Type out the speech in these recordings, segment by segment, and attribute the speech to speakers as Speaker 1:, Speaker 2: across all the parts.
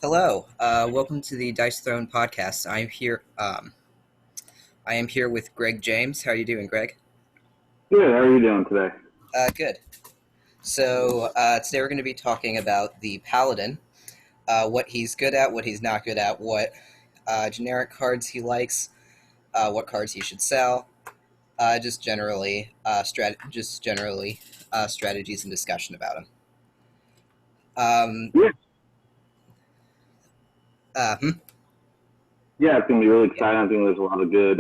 Speaker 1: Hello, welcome to the Dice Throne podcast. I'm here. I am here with Greg James. How are you doing, Greg?
Speaker 2: Good. How are you doing today?
Speaker 1: Good. So today we're going to be talking about the Paladin, what he's good at, what he's not good at, what generic cards he likes, what cards he should sell, just generally strategies and discussion about him. Um,
Speaker 2: Yeah.
Speaker 1: uh, hmm?
Speaker 2: Yeah, it's going to be really exciting. I think there's a lot of good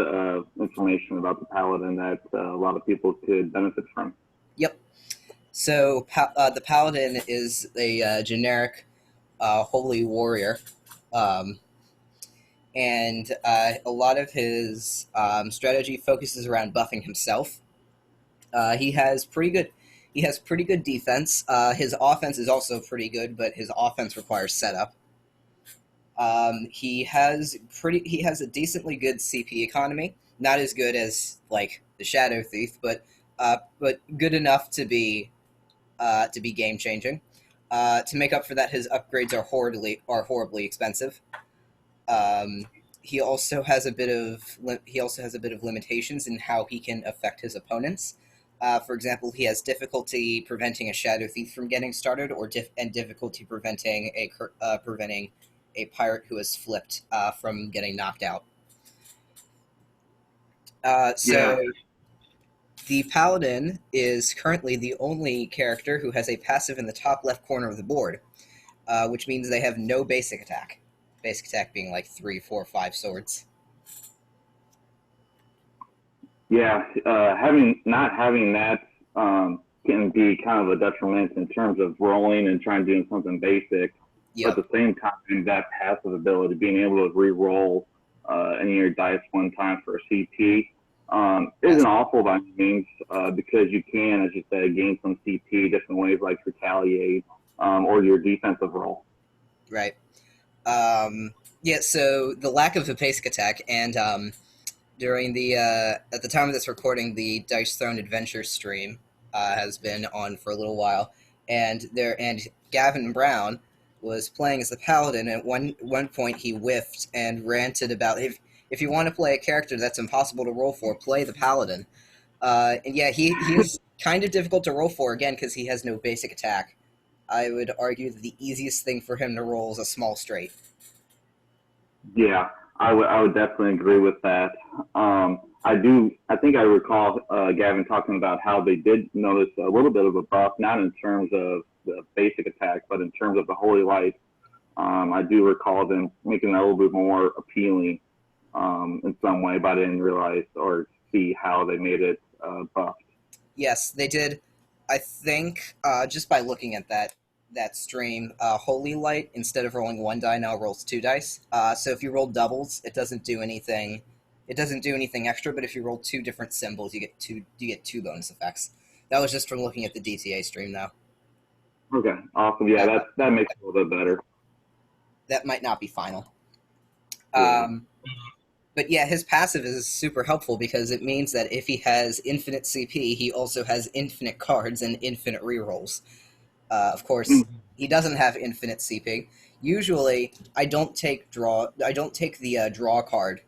Speaker 2: information about the Paladin that a lot of people could benefit from.
Speaker 1: Yep. So the Paladin is a generic holy warrior, um, and a lot of his strategy focuses around buffing himself. He has pretty good. He has pretty good defense. His offense is also pretty good, but his offense requires setup. He has a decently good CP economy. Not as good as like the Shadow Thief, but good enough to be game changing. To make up for that, his upgrades are horribly expensive. Um, he also has a bit of limitations in how he can affect his opponents. For example, he has difficulty preventing a Shadow Thief from getting started, and difficulty preventing a pirate who has flipped from getting knocked out.
Speaker 2: Yeah.
Speaker 1: So the Paladin is currently the only character who has a passive in the top left corner of the board, which means they have no basic attack. Basic attack being like 3, 4, 5 swords.
Speaker 2: Yeah. Not having that can be kind of a detriment in terms of rolling and trying to do something basic. But
Speaker 1: Yep.
Speaker 2: at the same time, that passive ability, being able to re-roll any of your dice one time for a CP,
Speaker 1: Yes.
Speaker 2: isn't awful by any means because you can, as you said, gain some CP different ways like retaliate or your defensive roll.
Speaker 1: Right. Yeah. So the lack of a basic attack, and during the at the time of this recording, the Dice Throne Adventure stream has been on for a little while, and Gavin Brown was playing as the Paladin. And at one point, he whiffed and ranted about if you want to play a character that's impossible to roll for, play the Paladin. And yeah, he's kind of difficult to roll for again because he has no basic attack. I would argue that the easiest thing for him to roll is a small straight.
Speaker 2: Yeah, I would definitely agree with that. I think I recall Gavin talking about how they did notice a little bit of a buff, not in terms of the basic attack, but in terms of the Holy Light. I do recall them making that a little bit more appealing in some way, but I didn't realize or see how they made it buffed.
Speaker 1: Yes, they did. I think just by looking at that stream, Holy Light, instead of rolling one die, now rolls two dice. So if you roll doubles, it doesn't do anything. It doesn't do anything extra. But if you roll two different symbols, you get two bonus effects. That was just from looking at the DTA stream, though.
Speaker 2: Okay, awesome. Yeah,
Speaker 1: That
Speaker 2: that makes it a little bit better.
Speaker 1: that might not be final.
Speaker 2: Yeah.
Speaker 1: Um, but yeah, his passive is super helpful because it means that if he has infinite CP, he also has infinite cards and infinite rerolls. Of course,
Speaker 2: Mhm.
Speaker 1: he doesn't have infinite CP. Usually, I don't take draw. I don't take the draw card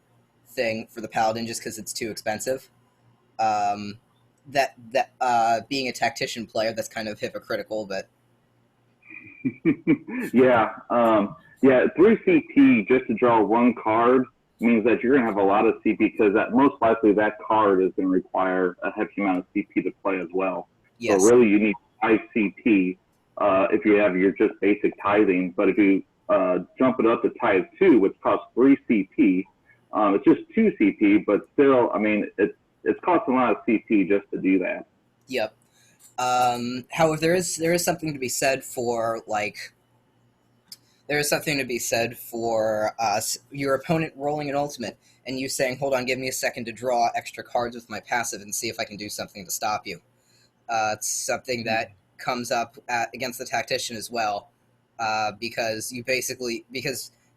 Speaker 1: thing for the paladin just because it's too expensive. Um, being a tactician player, that's kind of hypocritical, but
Speaker 2: Yeah, yeah. 3 CP just to draw one card means that you're going to have a lot of CP because that most likely that card is going to require a hefty amount of CP to play as well. So
Speaker 1: yes,
Speaker 2: really, you need 5 CP if you have your just basic tithing. But if you jump it up to tithe 2, which costs 3 CP, it's just 2 CP. But still, I mean, it's costing a lot of CP just to do that.
Speaker 1: yep. However, there is something to be said for there is something to be said for your opponent rolling an ultimate and you saying, "Hold on, give me a second to draw extra cards with my passive and see if I can do something to stop you." It's something that comes up against the tactician as well, because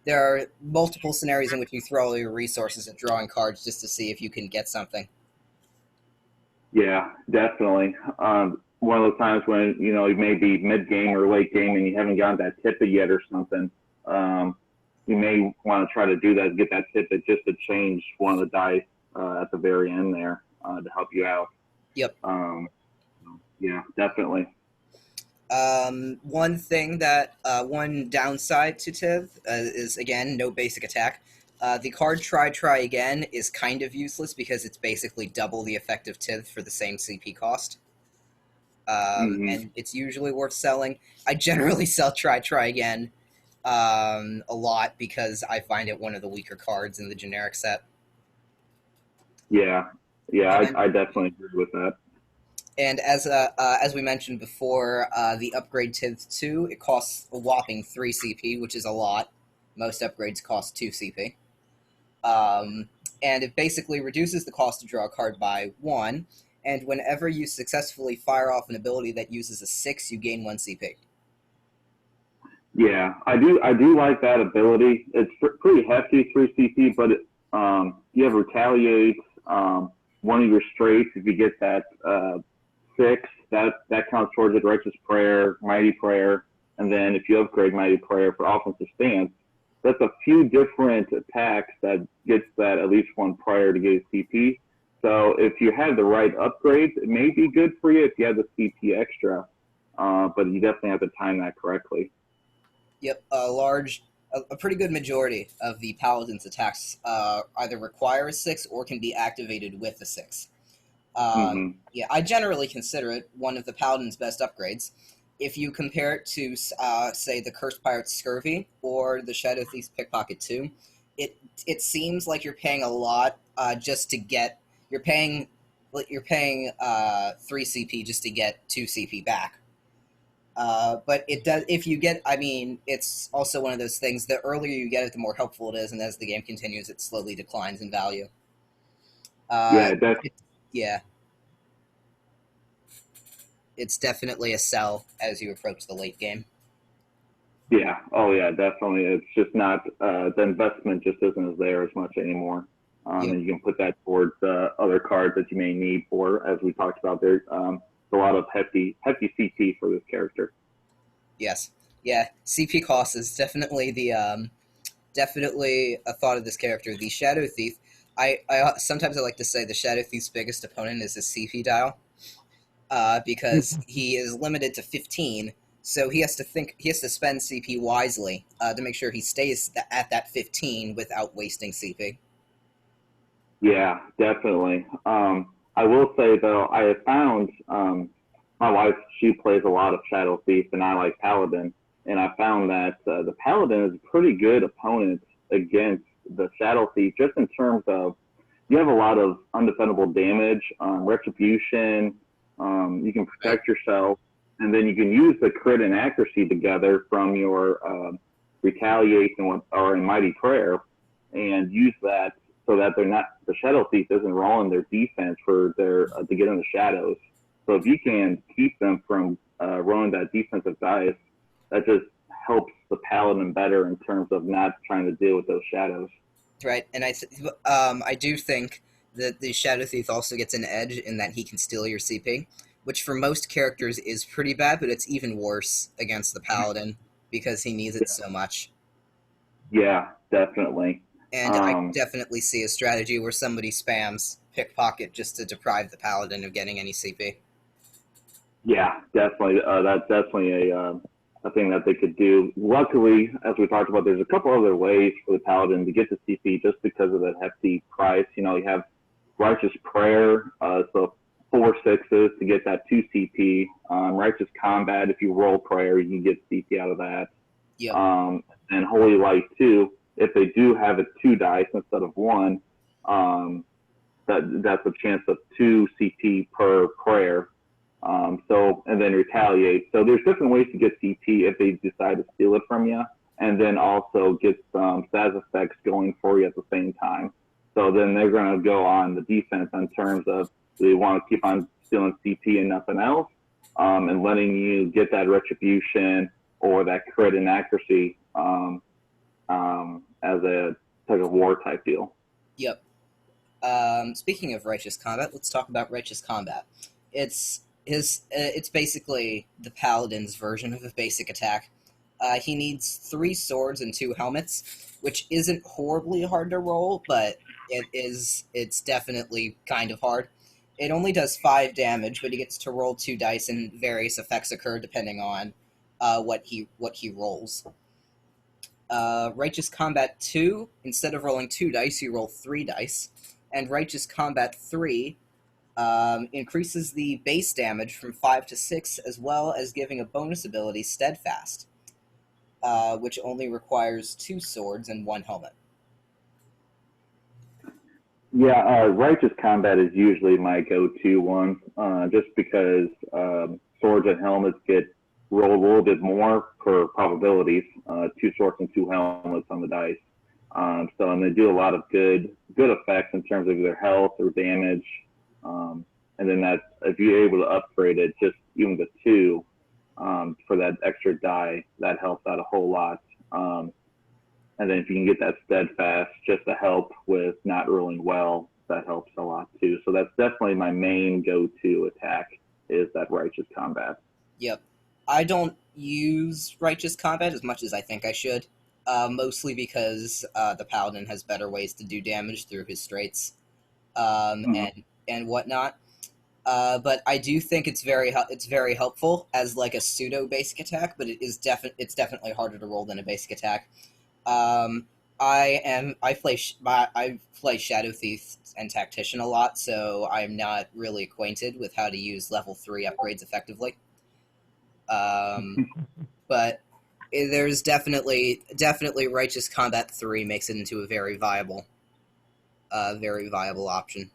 Speaker 1: there are multiple scenarios in which you throw all your resources at drawing cards just to see if you can get something.
Speaker 2: Yeah, definitely. One of those times when you know you may be mid game or late game and you haven't gotten that tippet yet or something. you may want to try to do that, get that tidbit just to change one of the dice at the very end there to help you out.
Speaker 1: Yep.
Speaker 2: Yeah, definitely.
Speaker 1: One downside to Tiv is, again, no basic attack. The card Try Again is kind of useless because it's basically double the effect of Tiv for the same CP cost. And it's usually worth selling. I generally sell Try Again a lot because I find it one of the weaker cards in the generic set.
Speaker 2: Yeah,
Speaker 1: And
Speaker 2: I definitely agree with that.
Speaker 1: And as we mentioned before, the upgrade Tiv 2, it costs a whopping 3 CP, which is a lot. Most upgrades cost 2 CP. And it basically reduces the cost to draw a card by 1, and whenever you successfully fire off an ability that uses a 6, you gain 1 CP.
Speaker 2: Yeah, I do like that ability. It's pretty hefty, 3 CP, but you have Retaliate, one of your straights, if you get that 6, that counts towards it, Righteous Prayer, Mighty Prayer, and then if you upgrade Mighty Prayer for offensive stance, that's a few different attacks that gets that at least 1 prayer to get CP. So if you have the right upgrades, it may be good for you if you have the CP extra, but you definitely have to time that correctly.
Speaker 1: Yep, a pretty good majority of the Paladin's attacks either require a 6 or can be activated with a 6. Yeah, I generally consider it one of the Paladin's best upgrades. If you compare it to, say, the Cursed Pirate's Scurvy or the Shadow Thief's Pickpocket 2, it seems like you're paying a lot just to get... You're paying 3 CP just to get 2 CP back. But it does. If you get, I mean, it's also one of those things. The earlier you get it, the more helpful it is, and as the game continues, it slowly declines in value.
Speaker 2: Yeah, that's
Speaker 1: Yeah, it's definitely a sell as you approach the late game.
Speaker 2: yeah. Oh yeah, definitely. It's just not the investment just isn't as there as much anymore.
Speaker 1: Yep.
Speaker 2: And you can put that towards other cards that you may need for, as we talked about. There's a lot of hefty CP for this character.
Speaker 1: Yes. Yeah. CP cost is definitely definitely a thought of this character. The Shadow Thief. I sometimes I like to say the Shadow Thief's biggest opponent is his CP dial, because he is limited to 15. So he has to spend CP wisely to make sure he stays at that 15 without wasting CP.
Speaker 2: Yeah, definitely. I will say though, I have found my wife, she plays a lot of Shadow Thief, and I like Paladin, and I found that the Paladin is a pretty good opponent against the Shadow Thief, just in terms of you have a lot of undefendable damage, retribution. You can protect yourself, and then you can use the crit and accuracy together from your Retaliate or Mighty Prayer, and use that so that the Shadow Thief isn't rolling their defense for their to get in the shadows. So if you can keep them from rolling that defensive dice, that just helps the Paladin better in terms of not trying to deal with those shadows.
Speaker 1: Right, and I do think that the Shadow Thief also gets an edge in that he can steal your CP, which for most characters is pretty bad, but it's even worse against the Paladin because he needs it so much.
Speaker 2: Yeah, definitely.
Speaker 1: And I definitely see a strategy where somebody spams Pickpocket just to deprive the Paladin of getting any CP.
Speaker 2: Yeah, definitely. That's definitely a thing that they could do. Luckily, as we talked about, there's a couple other ways for the Paladin to get to CP just because of that hefty price. You know, you have Righteous Prayer, so 4 sixes to get that 2 CP. Righteous Combat, if you roll Prayer, you can get CP out of that.
Speaker 1: Yep.
Speaker 2: And Holy Light, too, if they do have it 2 dice instead of 1, that's a chance of 2 CP per prayer. And then Retaliate. So there's different ways to get CP if they decide to steal it from you, and then also get some stats effects going for you at the same time. So then they're going to go on the defense in terms of do they want to keep on stealing CP and nothing else, and letting you get that retribution or that crit and accuracy as a tug of war type deal.
Speaker 1: Yep. Speaking of Righteous Combat, let's talk about Righteous Combat. It's basically the Paladin's version of a basic attack. He needs 3 swords and 2 helmets, which isn't horribly hard to roll, but it's definitely kind of hard. It only does 5 damage, but he gets to roll 2 dice, and various effects occur depending on what he rolls. Righteous Combat 2, instead of rolling 2 dice, you roll 3 dice. And Righteous Combat 3 increases the base damage from 5 to 6, as well as giving a bonus ability, Steadfast, which only requires 2 swords and 1 helmet.
Speaker 2: Yeah, righteous combat is usually my go-to one, just because swords and helmets get rolled a little bit more for probabilities. 2 swords and 2 helmets on the dice. So and they do a lot of good effects in terms of their health or damage. And then that if you're able to upgrade it, just even the 2 for that extra die, that helps out a whole lot. And then if you can get that steadfast just to help with not rolling well, that helps a lot too. So that's definitely my main go-to attack is that righteous combat.
Speaker 1: Yep. I don't use Righteous Combat as much as I think I should, mostly because the Paladin has better ways to do damage through his straights and whatnot. But I do think it's very helpful as like a pseudo basic attack, but it's definitely harder to roll than a basic attack. I play Shadow Thief and Tactician a lot, so I'm not really acquainted with how to use level 3 upgrades effectively. But there's definitely Righteous Combat 3 makes it into a very viable option.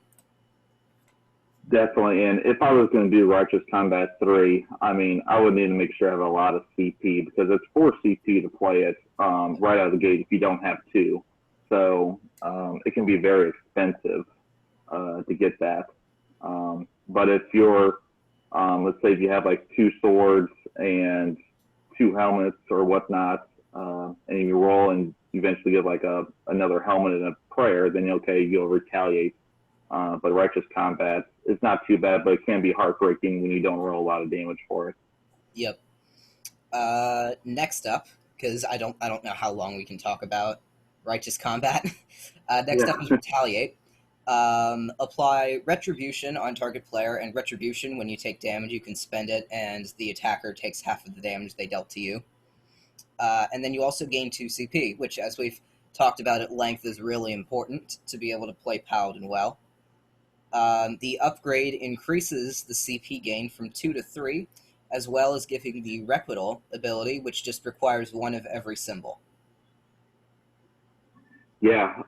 Speaker 2: Definitely, and if I was going to do Righteous Combat 3, I mean, I would need to make sure I have a lot of CP because it's 4 CP to play it right out of the gate if you don't have 2. So it can be very expensive to get that. But if you're, let's say if you have like 2 swords and 2 helmets or whatnot, and you roll and you eventually get like another helmet and a prayer, then okay, you'll retaliate. But Righteous Combat is not too bad, but it can be heartbreaking when you don't roll a lot of damage for it.
Speaker 1: Yep. Next up, because I don't know how long we can talk about Righteous Combat. Next up is Retaliate. Apply Retribution on target player, and Retribution, when you take damage, you can spend it, and the attacker takes half of the damage they dealt to you. And then you also gain 2 CP, which, as we've talked about at length, is really important to be able to play Paladin well. The upgrade increases the CP gain from 2 to 3, as well as giving the Requital ability, which just requires 1 of every symbol.
Speaker 2: Yeah,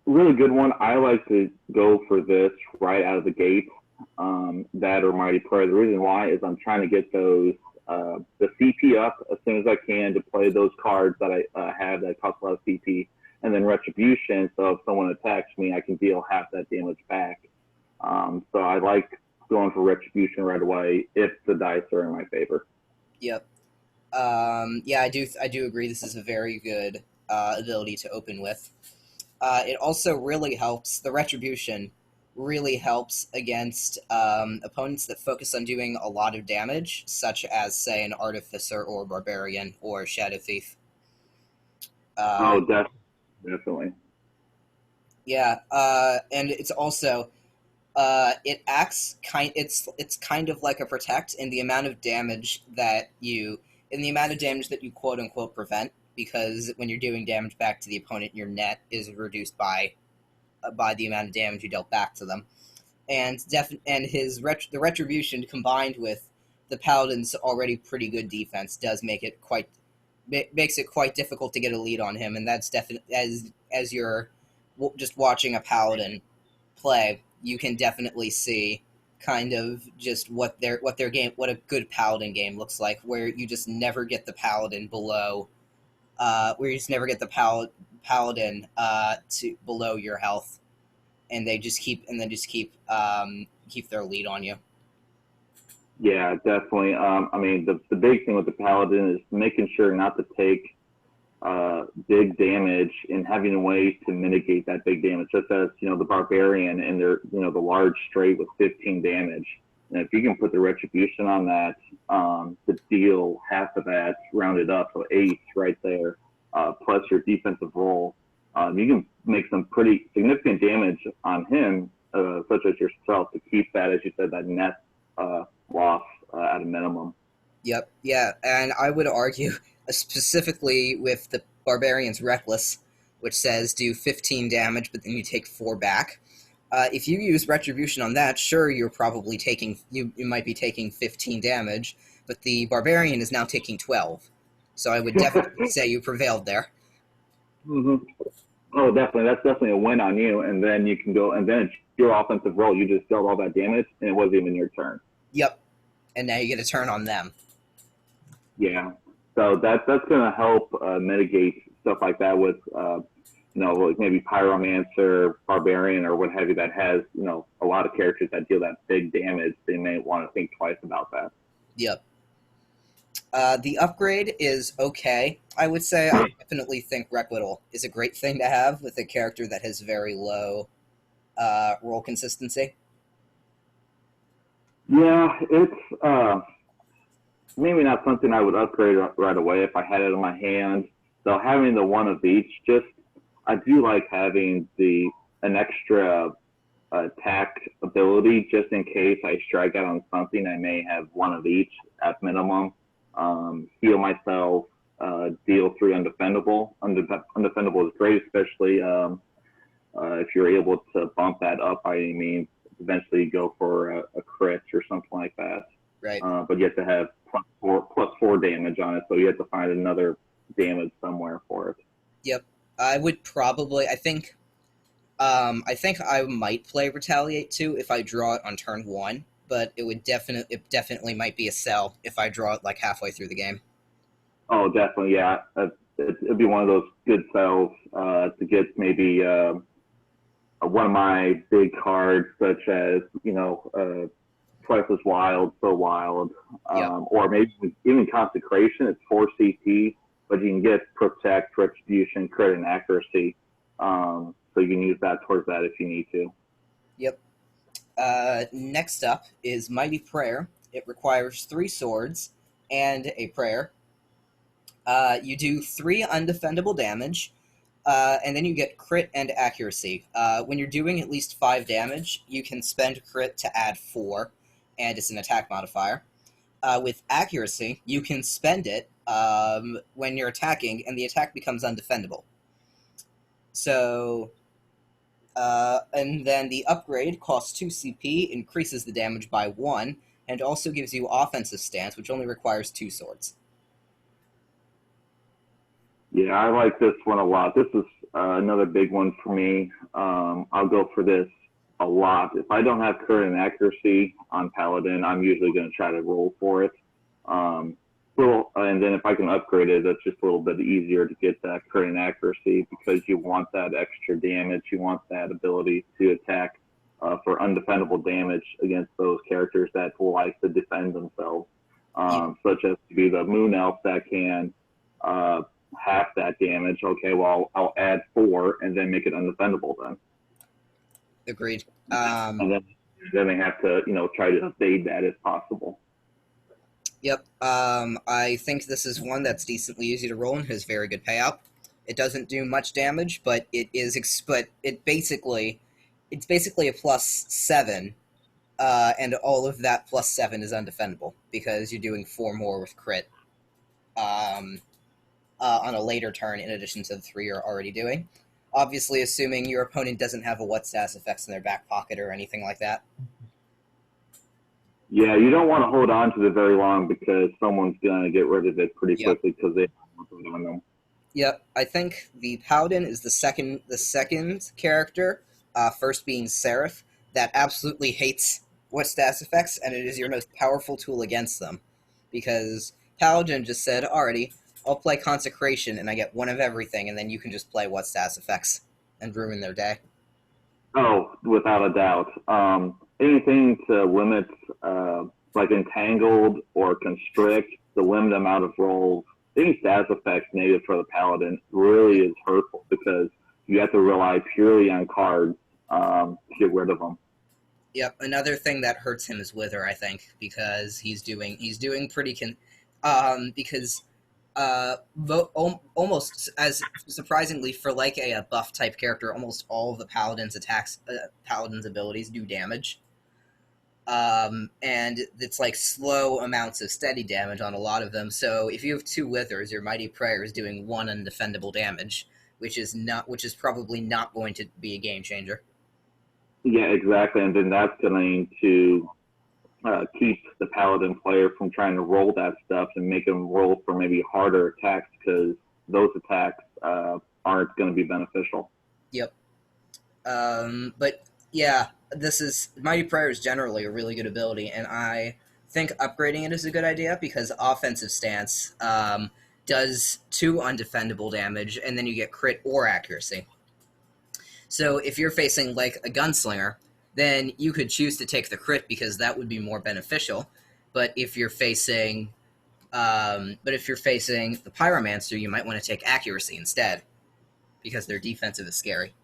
Speaker 2: really good one. I like to go for this right out of the gate, that or Mighty Prayer. The reason why is I'm trying to get those the CP up as soon as I can to play those cards that I have that cost a lot of CP, and then Retribution, so if someone attacks me, I can deal half that damage back. So I like going for Retribution right away if the dice are in my favor.
Speaker 1: Yep. Yeah, I do agree. This is a very good ability to open with. It also really helps. The Retribution really helps against opponents that focus on doing a lot of damage, such as, say, an Artificer or Barbarian or Shadow Thief.
Speaker 2: Definitely.
Speaker 1: Yeah, and it's also it acts it's kind of like a protect in the amount of damage that you quote unquote prevent, because when you're doing damage back to the opponent, your net is reduced by the amount of damage you dealt back to them. And the Retribution combined with the Paladin's already pretty good defense makes it quite difficult to get a lead on him, and that's definitely as you're just watching a Paladin play, you can definitely see kind of just what a good Paladin game looks like, where you just never get the Paladin below to below your health, and they just keep their lead on you.
Speaker 2: Yeah, definitely. I mean, the big thing with the Paladin is making sure not to take big damage and having ways to mitigate that big damage, such as the Barbarian and their the large straight with 15 damage. And if you can put the retribution on that, to deal half of that, rounded up, so 8 right there, plus your defensive roll, you can make some pretty significant damage on him, such as yourself, to keep that, as you said, that net loss at a minimum.
Speaker 1: Yep, yeah, and I would argue specifically with the Barbarian's Reckless, which says do 15 damage, but then you take 4 back. If you use Retribution on that, sure, you're probably taking you might be taking 15 damage, but the Barbarian is now taking 12. So I would definitely say you prevailed there.
Speaker 2: Mm-hmm. Oh, definitely. That's definitely a win on you. And then you can go, and then it's your offensive roll. You just dealt all that damage, and it wasn't even your turn.
Speaker 1: Yep, and now you get a turn on them.
Speaker 2: Yeah. So that's going to help mitigate stuff like that with, like maybe Pyromancer, Barbarian, or what have you that has, a lot of characters that deal that big damage. They may want to think twice about that.
Speaker 1: Yep. The upgrade is okay. I would say I definitely think Requital is a great thing to have with a character that has very low roll consistency.
Speaker 2: Yeah, it's maybe not something I would upgrade right away if I had it in my hand. So having the one of each, I do like having an extra attack ability just in case I strike out on something. I may have one of each at minimum. Heal myself, deal 3 undefendable. Undefendable is great, especially if you're able to bump that up by any means. Eventually go for a crit or something like that.
Speaker 1: Right.
Speaker 2: But you have to have plus 4 damage on it, so you have to find another damage somewhere for it.
Speaker 1: Yep. I would probably. I think I might play Retaliate too if I draw it on turn 1, but it definitely might be a sell if I draw it like halfway through the game.
Speaker 2: Oh, definitely, yeah. It'd be one of those good sells to get maybe one of my big cards, such as Twice as Wild, So Wild,
Speaker 1: Yep.
Speaker 2: or maybe even Consecration. It's 4 CP, but you can get Protect, Retribution, Crit, and Accuracy. So you can use that towards that if you need to.
Speaker 1: Yep. Next up is Mighty Prayer. It requires 3 swords and a prayer. You do 3 undefendable damage, and then you get crit and accuracy. When you're doing at least 5 damage, you can spend crit to add 4, and it's an attack modifier. With accuracy, you can spend it when you're attacking, and the attack becomes undefendable. So, and then the upgrade costs 2 CP, increases the damage by 1, and also gives you offensive stance, which only requires 2 swords.
Speaker 2: Yeah, I like this one a lot. This is another big one for me. I'll go for this a lot. If I don't have crit and accuracy on Paladin, I'm usually going to try to roll for it. And then if I can upgrade it, that's just a little bit easier to get that crit and accuracy because you want that extra damage. You want that ability to attack for undefendable damage against those characters that will like to defend themselves, such as to be the Moon Elf that can half that damage. Okay, well, I'll add 4 and then make it undefendable then.
Speaker 1: Agreed.
Speaker 2: And then they have to, try to evade that if possible.
Speaker 1: Yep. I think this is one that's decently easy to roll and has very good payout. It doesn't do much damage, but it's basically a +7, and all of that +7 is undefendable because you're doing 4 more with crit on a later turn in addition to the 3 you're already doing. Obviously, assuming your opponent doesn't have a what status effects in their back pocket or anything like that.
Speaker 2: Yeah, you don't want to hold on to it very long because someone's going to get rid of it pretty quickly because they have it on them.
Speaker 1: Yep, I think the Paladin is the second character, first being Seraph, that absolutely hates what status effects, and it is your most powerful tool against them. Because Paladin just said, alrighty, I'll play Consecration and I get 1 of everything, and then you can just play what status effects and ruin their day.
Speaker 2: Oh, without a doubt. Anything to limit, like Entangled or Constrict, to limit the amount of rolls. Any status effects native for the Paladin really is hurtful because you have to rely purely on cards to get rid of them.
Speaker 1: Yep. Another thing that hurts him is Wither, I think, because he's doing pretty because almost as surprisingly for like a buff type character, almost all of the paladin's abilities do damage. And it's like slow amounts of steady damage on a lot of them. So if you have two Withers, your Mighty Prayer is doing one undefendable damage, which is probably not going to be a game changer.
Speaker 2: Yeah, exactly. And then that's going to keep the paladin player from trying to roll that stuff and make them roll for maybe harder attacks because those attacks aren't going to be beneficial.
Speaker 1: Yep. But yeah, this is Mighty Prayer is generally a really good ability, and I think upgrading it is a good idea because offensive stance does two undefendable damage, and then you get crit or accuracy. So if you're facing like a gunslinger, then you could choose to take the crit because that would be more beneficial. But if you're facing the pyromancer, you might want to take accuracy instead because their defensive is scary.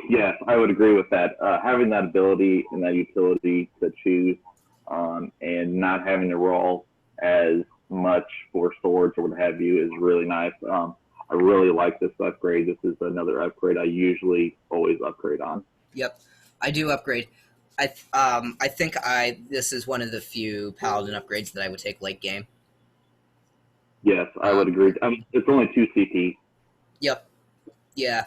Speaker 2: Yes, I would agree with that. Having that ability and that utility to choose and not having to roll as much for swords or what have you is really nice. I really like this upgrade. This is another upgrade I usually always upgrade on.
Speaker 1: Yep, I do upgrade. I think this is one of the few paladin upgrades that I would take late game.
Speaker 2: Yes, I would agree. It's only 2 CP.
Speaker 1: Yep. Yeah.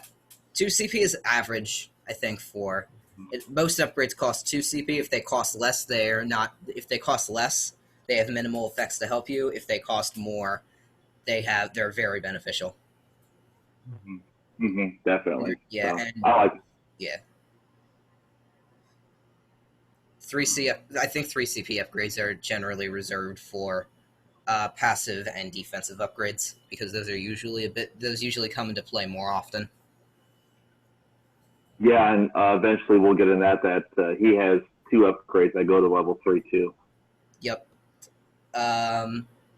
Speaker 1: 2 CP is average, I think, for it. Most upgrades cost 2 CP. If they cost less, they're not. If they cost less, they have minimal effects to help you. If they cost more, they're very beneficial.
Speaker 2: Definitely.
Speaker 1: Yeah,
Speaker 2: so,
Speaker 1: and
Speaker 2: I like.
Speaker 1: yeah. 3C. I think 3 CP upgrades are generally reserved for passive and defensive upgrades because those are usually those usually come into play more often.
Speaker 2: Yeah, and eventually we'll get in that he has 2 upgrades that go to level 3 too.
Speaker 1: Yep.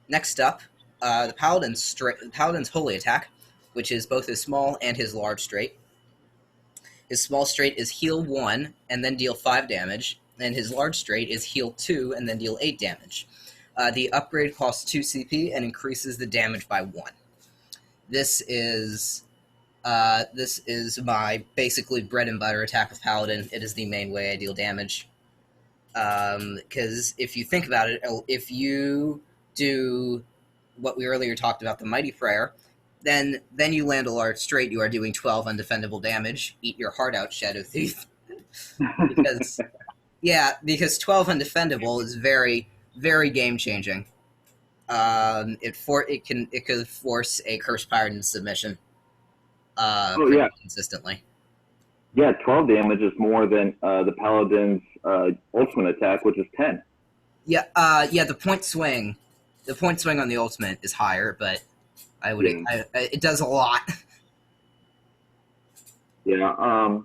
Speaker 1: Next up, the Paladin's Holy Attack, which is both his small and his large straight. His small straight is heal 1 and then deal 5 damage, and his large straight is heal 2 and then deal 8 damage. The upgrade costs 2 CP and increases the damage by 1. This is my basically bread and butter attack with Paladin. It is the main way I deal damage. Because if you think about it, if you do what we earlier talked about, the Mighty Prayer, then you land a large straight, you are doing 12 undefendable damage. Eat your heart out, Shadow Thief. because 12 undefendable is very, very game changing. It could force a Cursed Pirate into submission. Consistently.
Speaker 2: Yeah, 12 damage is more than the Paladin's ultimate attack, which is 10.
Speaker 1: Yeah, the point swing on the ultimate is higher, but it does a lot.
Speaker 2: Yeah,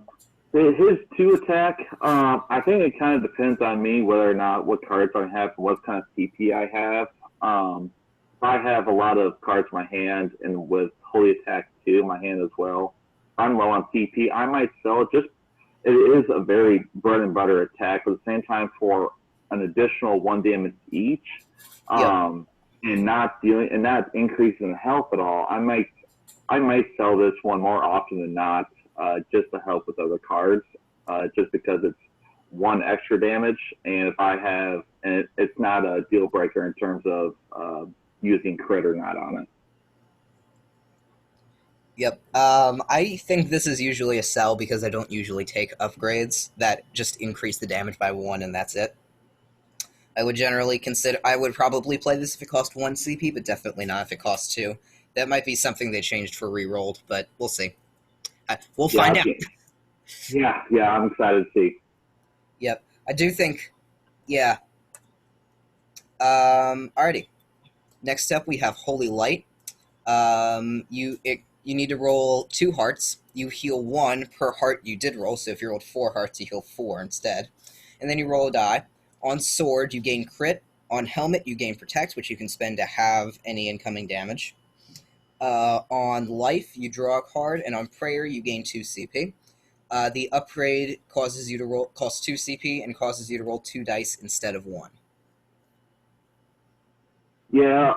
Speaker 2: his 2 attack, I think it kind of depends on me whether or not what cards I have and what kind of CP I have. If I have a lot of cards in my hand and with Holy Attack 2 in my hand as well, I'm low on CP, I might sell it. It is a very bread and butter attack, but at the same time for an additional 1 damage each, and not increasing the health at all, I might sell this one more often than not, just to help with other cards, just because it's 1 extra damage, and it's not a deal breaker in terms of using crit or not on it.
Speaker 1: Yep. I think this is usually a sell because I don't usually take upgrades that just increase the damage by 1 and that's it. I would probably play this if it cost 1 CP, but definitely not if it costs 2. That might be something they changed for rerolled, but we'll see. We'll find out.
Speaker 2: Yeah, I'm excited to see.
Speaker 1: Yep. I do think, yeah. Alrighty. Next up, we have Holy Light. You need to roll 2 hearts. You heal 1 per heart you did roll, so if you rolled 4 hearts, you heal 4 instead. And then you roll a die. On Sword, you gain crit. On Helmet, you gain Protect, which you can spend to have any incoming damage. On Life, you draw a card, and on Prayer, you gain 2 CP. The upgrade causes you to roll costs 2 CP and causes you to roll 2 dice instead of 1.
Speaker 2: Yeah,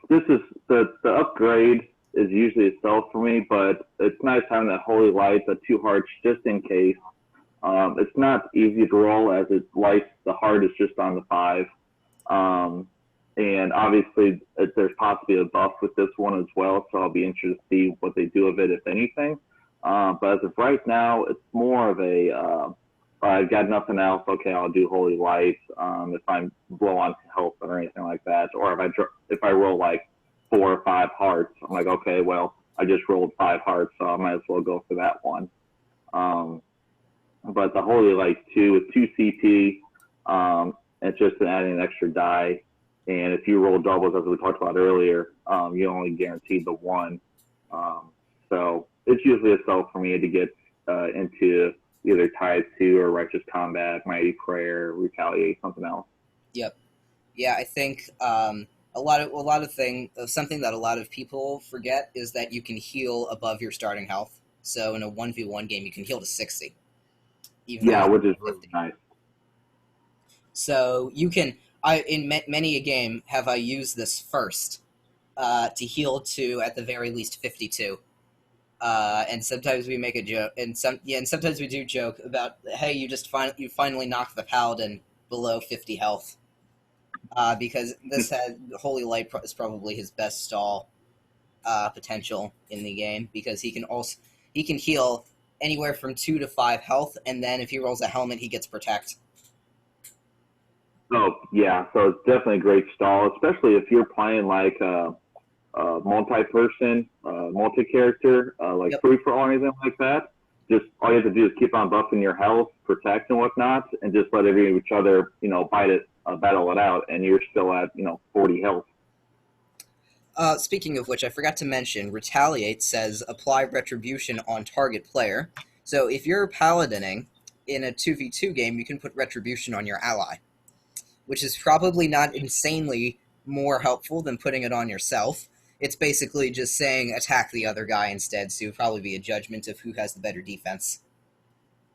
Speaker 2: this is the upgrade is usually a sell for me, but it's nice having that holy light, the 2 hearts, just in case. It's not easy to roll as it lights the heart is just on the 5. Um, and obviously, there's possibly a buff with this one as well, so I'll be interested to see what they do with it, if anything. But as of right now, it's more of a I've got nothing else. Okay, I'll do Holy Light if I'm low on health or anything like that. Or if I roll like 4 or 5 hearts, I'm like, okay, well, I just rolled 5 hearts, so I might as well go for that one. But the Holy Light 2 with 2 CP, it's just adding an extra die. And if you roll doubles, as we talked about earlier, you only guarantee the 1. So it's usually a sell for me to get into either Tithe 2 or Righteous Combat, Mighty Prayer, Retaliate, something else.
Speaker 1: Yep. Yeah, I think something that a lot of people forget is that you can heal above your starting health. So in a 1v1 game, you can heal to 60. Even
Speaker 2: Yeah,
Speaker 1: though
Speaker 2: which is really nice.
Speaker 1: So you can. In many a game have I used this first to heal to at the very least 52. And sometimes we make a joke, and sometimes we do joke about, hey, you finally knocked the Paladin below 50 health, because this had Holy Light is probably his best stall potential in the game, because he can heal anywhere from 2 to 5 health, and then if he rolls a helmet, he gets protect.
Speaker 2: Oh yeah, so it's definitely a great stall, especially if you're playing like multi-person, multi-character, like
Speaker 1: Yep.
Speaker 2: free for all or anything like that. Just all you have to do is keep on buffing your health, protect and whatnot, and just let each other, battle it out, and you're still at 40 health.
Speaker 1: Speaking of which, I forgot to mention, Retaliate says apply retribution on target player. So if you're paladining in a 2v2 game, you can put retribution on your ally, which is probably not insanely more helpful than putting it on yourself. It's basically just saying attack the other guy instead, so it would probably be a judgment of who has the better defense.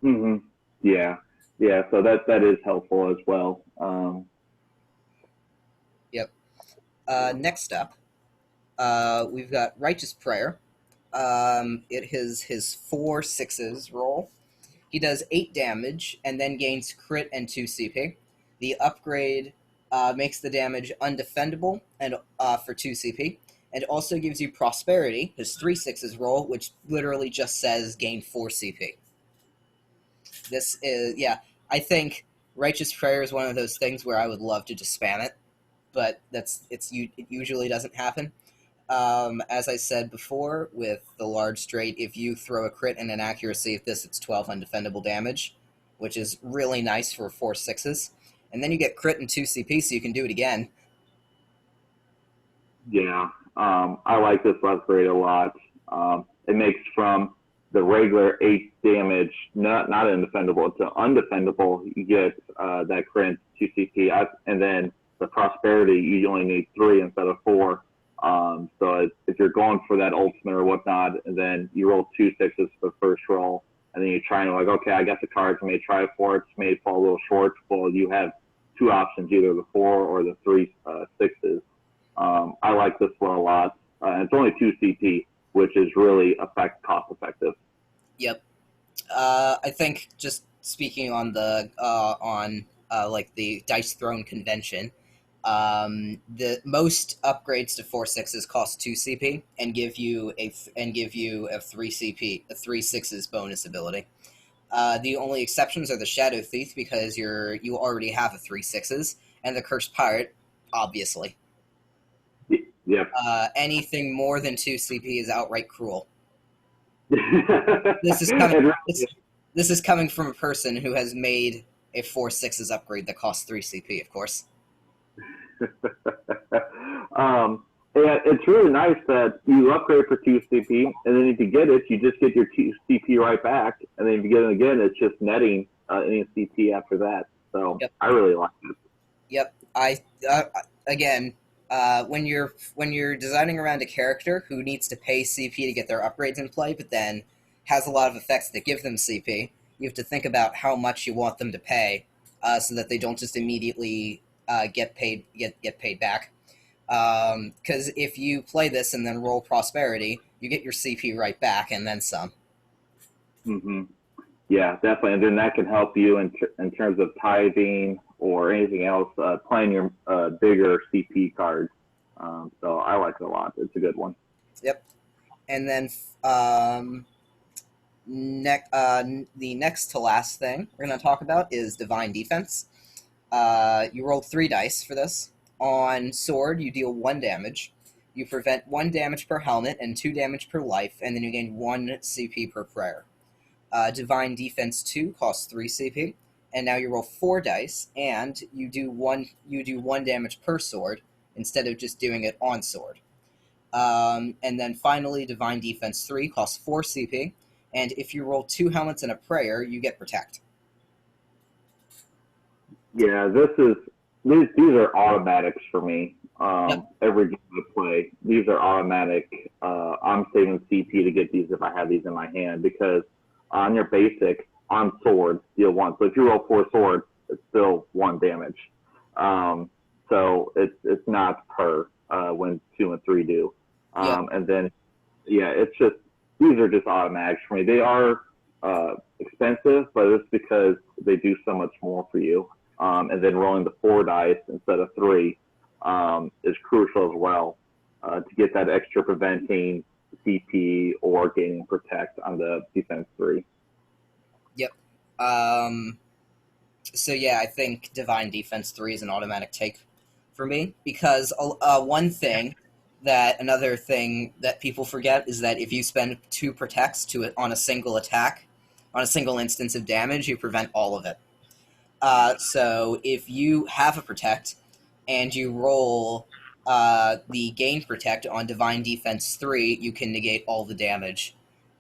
Speaker 2: Hmm. Yeah, yeah. So that is helpful as well.
Speaker 1: Yep. Next up, we've got Righteous Prayer. It is his 4/6s roll. He does 8 damage and then gains crit and 2 CP. The upgrade makes the damage undefendable and for 2 CP, and also gives you Prosperity, his 3/6s roll, which literally just says gain 4 CP. This is, yeah, I think Righteous Prayer is one of those things where I would love to just spam it, but it usually doesn't happen. As I said before, with the large straight, if you throw a crit and an accuracy of this, it's 12 undefendable damage, which is really nice for 4/6s. And then you get crit and 2 CP, so you can do it again.
Speaker 2: Yeah, I like this upgrade a lot. It makes from the regular 8 damage not undefendable to undefendable. You get that crit 2 CP, and then the prosperity you only need 3 instead of 4. So if you're going for that ultimate or whatnot, and then you roll 2 6s for the first roll, and then you're trying to okay, I got the cards, I may try for it, may fall a little short. Well, you have 2 options, either the 4 or the 3 6s. I like this one a lot. It's only 2 CP, which is really cost effective.
Speaker 1: Yep. I think just speaking on the like the Dice Throne convention, the most upgrades to 4/6s cost 2 CP and give you a 3 CP, a 3/6s bonus ability. The only exceptions are the Shadow Thief, because you already have a 3/6s, and the Cursed Pirate, obviously.
Speaker 2: Yep.
Speaker 1: Anything more than 2 CP is outright cruel. This is coming. This is coming from a person who has made a 4/6s upgrade that costs 3 CP, of course.
Speaker 2: Yeah, it's really nice that you upgrade for 2 CP, and then if you get it, you just get your 2 CP right back, and then if you get it again, it's just netting any CP after that. So
Speaker 1: Yep.
Speaker 2: I really like it.
Speaker 1: Yep. Again, when you're designing around a character who needs to pay CP to get their upgrades in play, but then has a lot of effects that give them CP, you have to think about how much you want them to pay, so that they don't just immediately get paid back. Because if you play this and then roll prosperity, you get your CP right back and then some.
Speaker 2: Hmm. Yeah, definitely. And then that can help you in terms of tithing or anything else, playing your bigger CP cards. So I like it a lot. It's a good one.
Speaker 1: Yep. And then the next to last thing we're going to talk about is Divine Defense. You roll 3 dice for this. On Sword, you deal 1 damage. You prevent 1 damage per helmet and 2 damage per life, and then you gain 1 CP per prayer. Divine Defense 2 costs 3 CP, and now you roll 4 dice, and you do 1 damage per sword instead of just doing it on sword. And then finally, Divine Defense 3 costs 4 CP, and if you roll 2 helmets and a prayer, you get Protect.
Speaker 2: Yeah, these are automatics for me.
Speaker 1: Yep.
Speaker 2: Every game I play, these are automatic. I'm saving CP to get these if I have these in my hand, because on your basic, on sword, deal 1. So if you roll 4 swords, it's still 1 damage. So it's not per when 2 and 3 do.
Speaker 1: Yep.
Speaker 2: And then, yeah, it's just, these are just automatics for me. They are expensive, but it's because they do so much more for you. And then rolling the 4 dice instead of 3 is crucial as well, to get that extra preventing CP or gaining Protect on the Defense 3.
Speaker 1: Yep. So yeah, I think Divine Defense 3 is an automatic take for me, because another thing that people forget is that if you spend 2 protects on a single attack, on a single instance of damage, you prevent all of it. So if you have a protect and you roll the gain protect on Divine Defense 3, you can negate all the damage.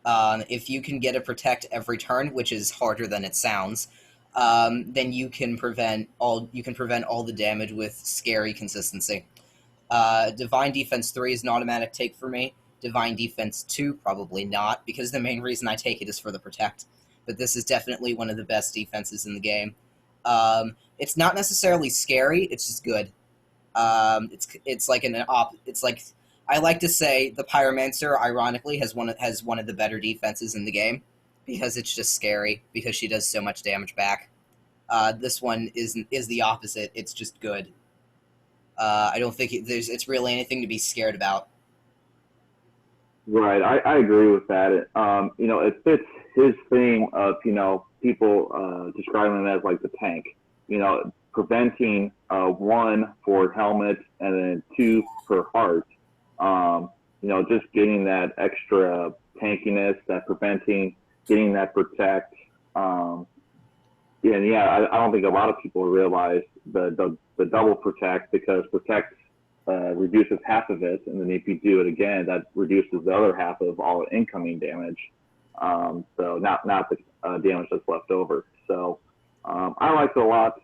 Speaker 1: If you can get a protect every turn, which is harder than it sounds, then you can prevent all the damage with scary consistency. Divine Defense 3 is an automatic take for me. Divine Defense 2, probably not, because the main reason I take it is for the protect. But this is definitely one of the best defenses in the game. It's not necessarily scary; it's just good. It's like I like to say the Pyromancer, ironically, has one of the better defenses in the game, because it's just scary because she does so much damage back. This one is the opposite. It's just good. I don't think it's really anything to be scared about.
Speaker 2: Right, I agree with that. It fits his theme of, people describing him as like the tank. Preventing 1 for helmet and then 2 per heart. Just getting that extra tankiness, that preventing, getting that protect. I don't think a lot of people realize the double protect, because protect reduces half of it, and then if you do it again, that reduces the other half of all incoming damage. So not the damage that's left over. So I like it a lot.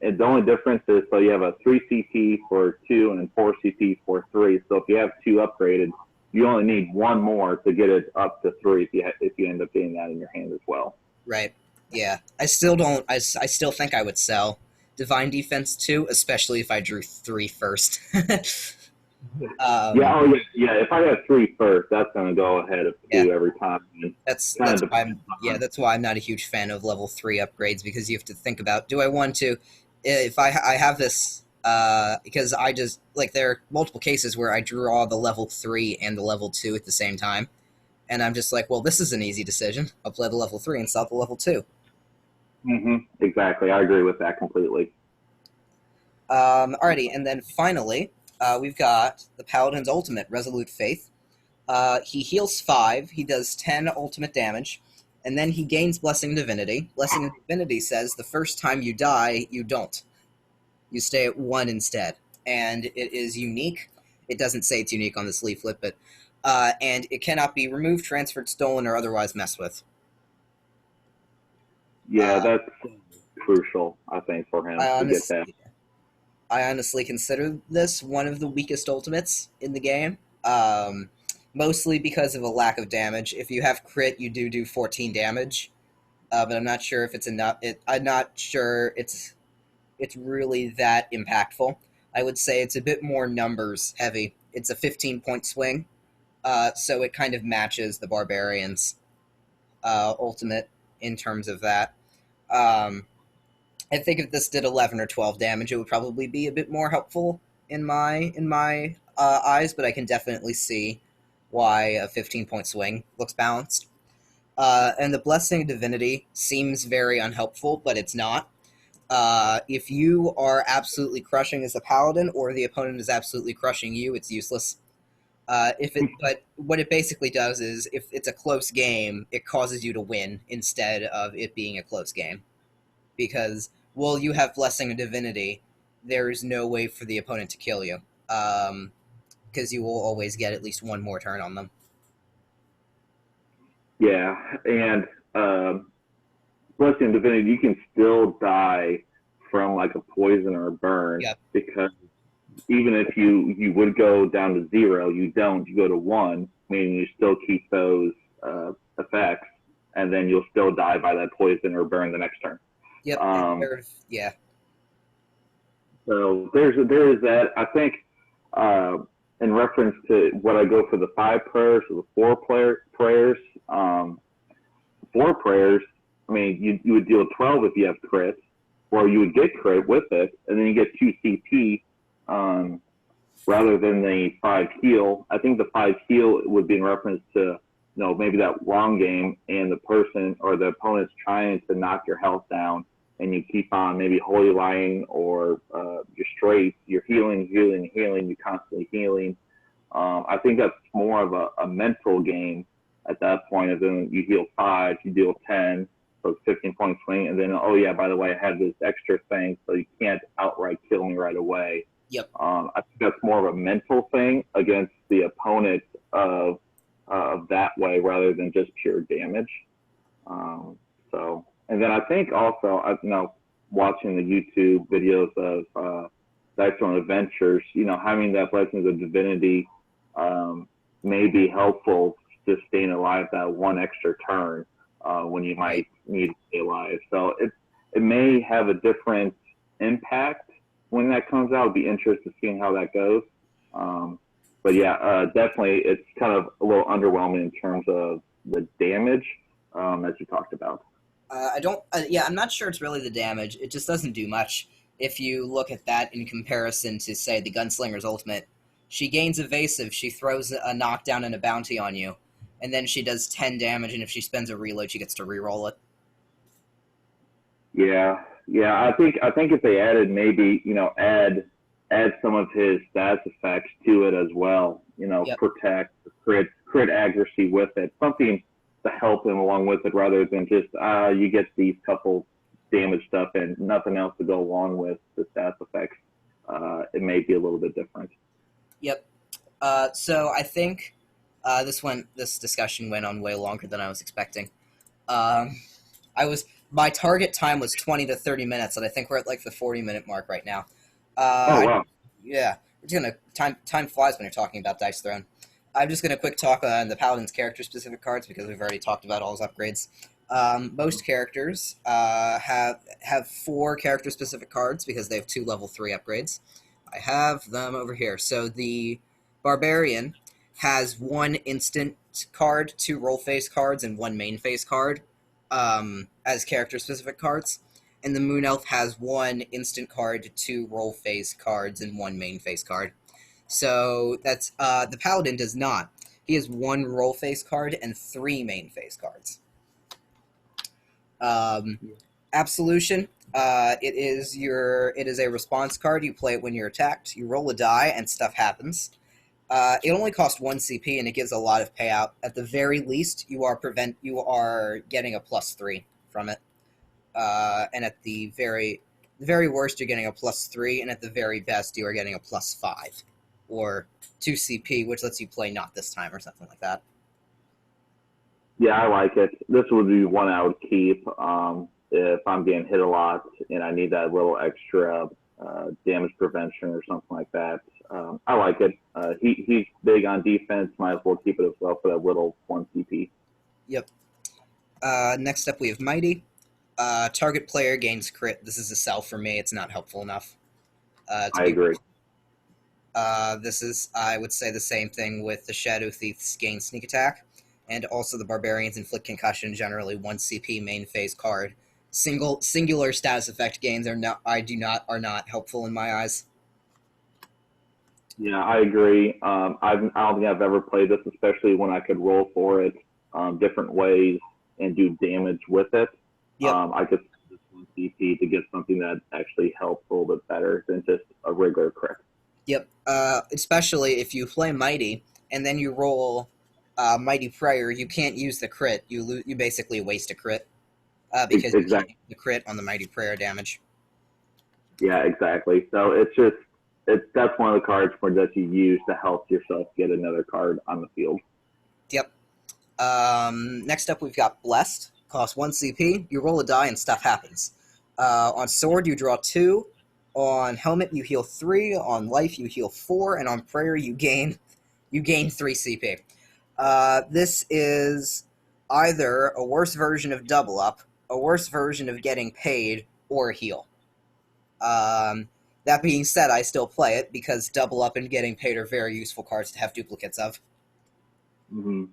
Speaker 2: And the only difference is, so you have a 3 CP for 2 and 4 CP for 3. So if you have 2 upgraded, you only need 1 more to get it up to 3 if you end up getting that in your hand as well.
Speaker 1: Right. Yeah. I still think I would sell Divine Defense 2, especially if I drew 3 first.
Speaker 2: If I have 3 first, that's going to go ahead of 2 every time.
Speaker 1: That's why I'm not a huge fan of level 3 upgrades, because you have to think about, do I want to, if I have this, because I just, like, there are multiple cases where I draw the level 3 and the level 2 at the same time, and I'm just like, well, this is an easy decision. I'll play the level 3 and stop the level 2.
Speaker 2: Exactly. I agree with that completely.
Speaker 1: Alrighty, and then finally, we've got the Paladin's Ultimate, Resolute Faith. He heals 5, he does 10 ultimate damage, and then he gains Blessing Divinity. Blessing Divinity says the first time you die, you don't. You stay at 1 instead. And it is unique. It doesn't say it's unique on this leaflet, but and it cannot be removed, transferred, stolen, or otherwise messed with.
Speaker 2: Yeah, that's crucial, I think, for him to get that.
Speaker 1: I honestly consider this one of the weakest ultimates in the game. mostly because of a lack of damage. If you have crit, you do 14 damage, but I'm not sure if it's enough. I'm not sure it's really that impactful. I would say it's a bit more numbers heavy. It's a 15-point swing, so it kind of matches the barbarian's ultimate in terms of that. Um, I think if this did 11 or 12 damage, it would probably be a bit more helpful in my eyes, but I can definitely see why a 15-point swing looks balanced. And the Blessing of Divinity seems very unhelpful, but it's not. If you are absolutely crushing as a paladin, or the opponent is absolutely crushing you, it's useless. But what it basically does is, if it's a close game, it causes you to win instead of it being a close game. Because while you have Blessing of Divinity, there is no way for the opponent to kill you. Because you will always get at least one more turn on them.
Speaker 2: Yeah, and Blessing Divinity, you can still die from like a poison or a burn.
Speaker 1: Yep.
Speaker 2: Because even if you would go down to 0, you don't. You go to 1, meaning you still keep those effects, and then you'll still die by that poison or burn the next turn.
Speaker 1: Yep. Yeah.
Speaker 2: So there is that. I think in reference to what I go for the 5 prayers or the 4 prayers, 4 prayers, I mean, you would deal 12 if you have crit, or you would get crit with it, and then you get 2 CP rather than the 5 heal. I think the 5 heal would be in reference to, maybe that long game and the person or the opponent's trying to knock your health down, and you keep on maybe holy lying or you're straight, you're healing, you're constantly healing. I think that's more of a mental game at that point. And then you heal 5, you deal 10, so it's 15-point swing, and then, oh yeah, by the way, I had this extra thing, so you can't outright kill me right away.
Speaker 1: Yep.
Speaker 2: I think that's more of a mental thing against the opponent of that way rather than just pure damage. And then I think also, watching the YouTube videos of Dice Throne Adventures, having that Blessings of Divinity may be helpful to staying alive that one extra turn when you might need to stay alive. So it may have a different impact when that comes out. I'll be interested in seeing how that goes. But yeah, definitely it's kind of a little underwhelming in terms of the damage, as you talked about.
Speaker 1: I'm not sure it's really the damage. It just doesn't do much. If you look at that in comparison to, say, the Gunslinger's ultimate, she gains evasive, she throws a knockdown and a bounty on you, and then she does 10 damage, and if she spends a reload, she gets to reroll it.
Speaker 2: Yeah. I think if they added maybe add some of his stats effects to it as well.
Speaker 1: Yep.
Speaker 2: Protect, crit accuracy with it, something to help him along with it, rather than just you get these couple damage stuff and nothing else to go along with the stats effects. It may be a little bit different.
Speaker 1: Yep. So I think this discussion went on way longer than I was expecting. My target time was 20 to 30 minutes, and I think we're at like the 40-minute mark right now.
Speaker 2: Oh wow!
Speaker 1: Yeah, we're just gonna time flies when you're talking about Dice Throne. I'm just gonna quick talk on the Paladin's character-specific cards because we've already talked about all his upgrades. Most characters have 4 character-specific cards because they have 2 level 3 upgrades. I have them over here. So the Barbarian has 1 instant card, 2 roll face cards, and 1 main face card as character-specific cards. And the Moon Elf has 1 instant card, 2 roll face cards, and 1 main face card. So that's the Paladin does not. He has 1 roll face card and 3 main face cards. Absolution. It is a response card. You play it when you're attacked. You roll a die, and stuff happens. It only costs 1 CP, and it gives a lot of payout. At the very least, you are getting a +3 from it. And at the very worst, you're getting a +3, and at the very best, you are getting a +5, or 2 CP, which lets you play not this time or something like that.
Speaker 2: Yeah, I like it. This would be one I would keep if I'm getting hit a lot and I need that little extra damage prevention or something like that. I like it. He's big on defense. Might as well keep it as well for that little 1 CP.
Speaker 1: Yep. Next up, we have Mighty. Target player gains crit. This is a sell for me. It's not helpful enough to
Speaker 2: I
Speaker 1: be.
Speaker 2: agree.
Speaker 1: This is, I would say, the same thing with the Shadow Thieves gain sneak attack, and also the Barbarians inflict concussion. Generally, 1 CP main phase card. Singular status effect gains are not helpful in my eyes.
Speaker 2: Yeah, I agree. I don't think I've ever played this, especially when I could roll for it different ways and do damage with it.
Speaker 1: Yep.
Speaker 2: I could use 1 CP to get something that actually helps a little bit better than just a regular crit.
Speaker 1: Yep. Especially if you play Mighty and then you roll Mighty Prayer, you can't use the crit. You basically waste a crit because you can't use the crit on the Mighty Prayer damage.
Speaker 2: Yeah, exactly. So that's one of the cards that you use to help yourself get another card on the field.
Speaker 1: Yep. Next up, we've got Blessed. Costs 1 CP. You roll a die and stuff happens. On Sword, you draw 2. On Helmet, you heal 3. On Life, you heal 4. And on Prayer, you gain 3 CP. This is either a worse version of Double Up, a worse version of Getting Paid, or a heal. That being said, I still play it because Double Up and Getting Paid are very useful cards to have duplicates of.
Speaker 2: Mm-hmm.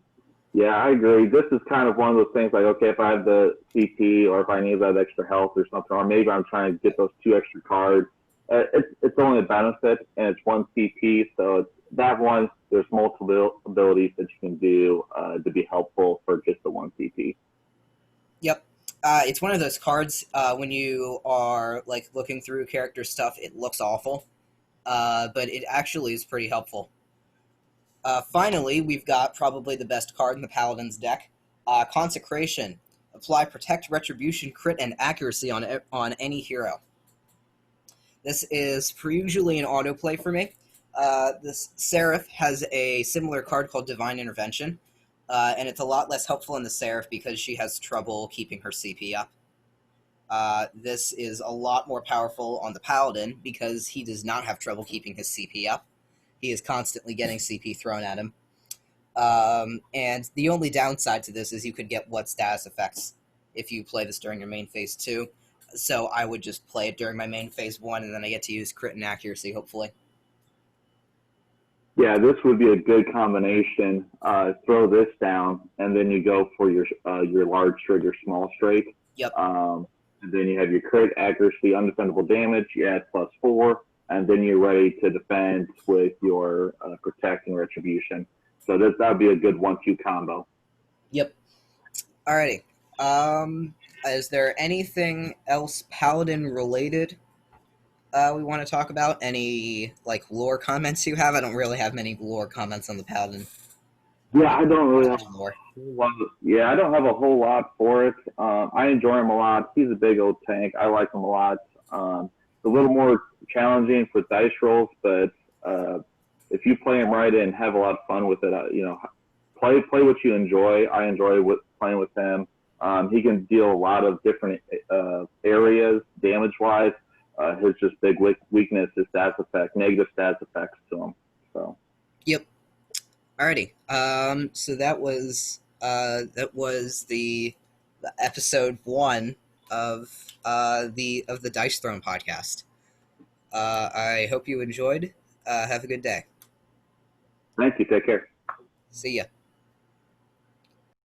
Speaker 2: Yeah, I agree. This is kind of one of those things like, okay, if I have the CP or if I need that extra health or something, or maybe I'm trying to get those 2 extra cards, it's only a benefit, and it's 1 CP, so it's, that one, there's multiple abilities that you can do to be helpful for just the 1 CP.
Speaker 1: Yep. It's one of those cards, when you are like looking through character stuff, it looks awful, but it actually is pretty helpful. Finally, we've got probably the best card in the Paladin's deck, Consecration. Apply Protect, Retribution, Crit, and Accuracy on any hero. This is usually an autoplay for me. This Seraph has a similar card called Divine Intervention, and it's a lot less helpful in the Seraph because she has trouble keeping her CP up. This is a lot more powerful on the Paladin because he does not have trouble keeping his CP up. He is constantly getting CP thrown at him. And the only downside to this is you could get what status effects if you play this during your main phase 2. So I would just play it during my main phase 1, and then I get to use crit and accuracy, hopefully.
Speaker 2: Yeah, this would be a good combination. Throw this down, and then you go for your large strike, your small strike.
Speaker 1: Yep.
Speaker 2: And then you have your crit, accuracy, undefendable damage. You add +4, and then you're ready to defend with your protect and retribution. So that would be a good 1-2 combo.
Speaker 1: Yep. Alrighty. Is there anything else Paladin related we want to talk about? Any like lore comments you have? I don't really have many lore comments on the Paladin.
Speaker 2: Yeah, I don't really have
Speaker 1: lore.
Speaker 2: I don't have a whole lot for it. I enjoy him a lot. He's a big old tank. I like him a lot. It's a little more challenging for dice rolls, but if you play him right and have a lot of fun with it, play what you enjoy. I enjoy playing with him. He can deal a lot of different areas damage-wise. His just big weakness is negative stats effects to him. So.
Speaker 1: Yep. Alrighty. So that was the episode 1 of the Dice Throne podcast. I hope you enjoyed. Have a good day.
Speaker 2: Thank you. Take care.
Speaker 1: See ya.